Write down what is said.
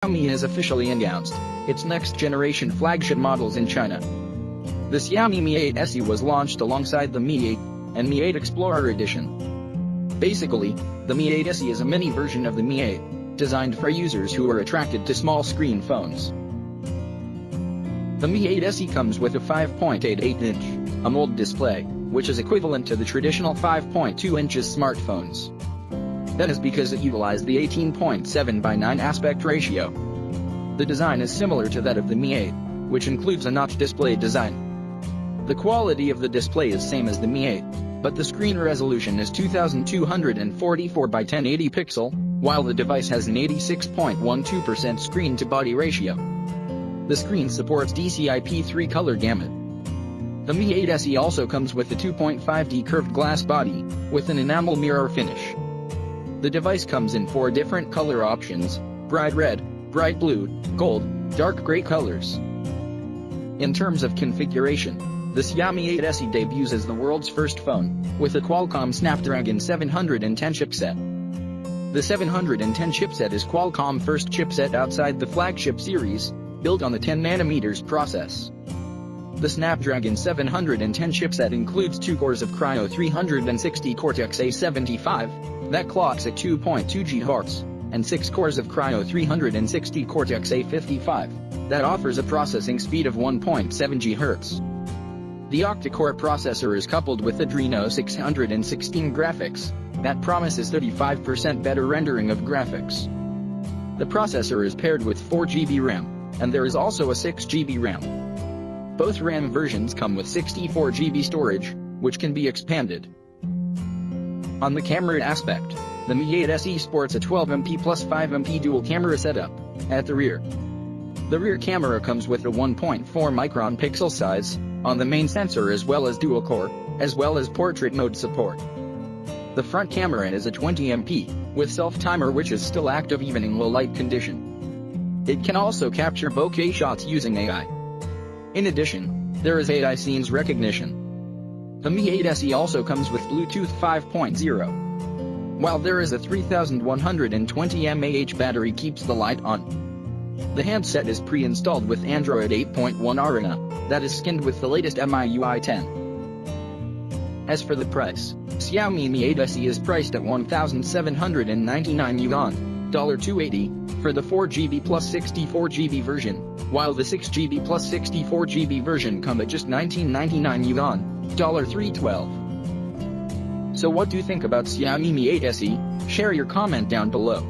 Xiaomi has officially announced its next-generation flagship models in China. The Xiaomi Mi 8 SE was launched alongside the Mi 8 and Mi 8 Explorer Edition. Basically, the Mi 8 SE is a mini version of the Mi 8, designed for users who are attracted to small-screen phones. The Mi 8 SE comes with a 5.88-inch AMOLED display, which is equivalent to the traditional 5.2 inches smartphones. That is because it utilized the 18.7:9 aspect ratio. The design is similar to that of the Mi 8, which includes a notch display design. The quality of the display is same as the Mi 8, but the screen resolution is 2244 by 1080 pixel, while the device has an 86.12% screen-to-body ratio. The screen supports DCI-P3 color gamut. The Mi 8 SE also comes with a 2.5D curved glass body, with an enamel mirror finish. The device comes in 4 different color options: bright red, bright blue, gold, dark gray colors. In terms of configuration, the Xiaomi 8 SE debuts as the world's first phone, with a Qualcomm Snapdragon 710 chipset. The 710 chipset is Qualcomm's first chipset outside the flagship series, built on the 10nm process. The Snapdragon 710 chipset includes 2 cores of Kryo 360 Cortex-A75, that clocks at 2.2 GHz, and 6 cores of Kryo 360 Cortex-A55, that offers a processing speed of 1.7 GHz. The octa-core processor is coupled with Adreno 616 graphics, that promises 35% better rendering of graphics. The processor is paired with 4 GB RAM, and there is also a 6 GB RAM. Both RAM versions come with 64 GB storage, which can be expanded. On the camera aspect, the Mi 8 SE sports a 12MP plus 5MP dual camera setup at the rear. The rear camera comes with a 1.4 micron pixel size on the main sensor, as well as dual core, as well as portrait mode support. The front camera is a 20MP, with self-timer which is still active even in low light condition. It can also capture bokeh shots using AI. In addition, there is AI scenes recognition. The Mi 8 SE also comes with Bluetooth 5.0. While there is a 3120 mAh battery keeps the light on. The handset is pre-installed with Android 8.1 Arena, that is skinned with the latest MIUI 10. As for the price, Xiaomi Mi 8 SE is priced at 1,799 yuan, $280, for the 4GB plus 64GB version, while the 6GB plus 64GB version come at just 1999 yuan, $312. So what do you think about Xiaomi Mi 8 SE? Share your comment down below.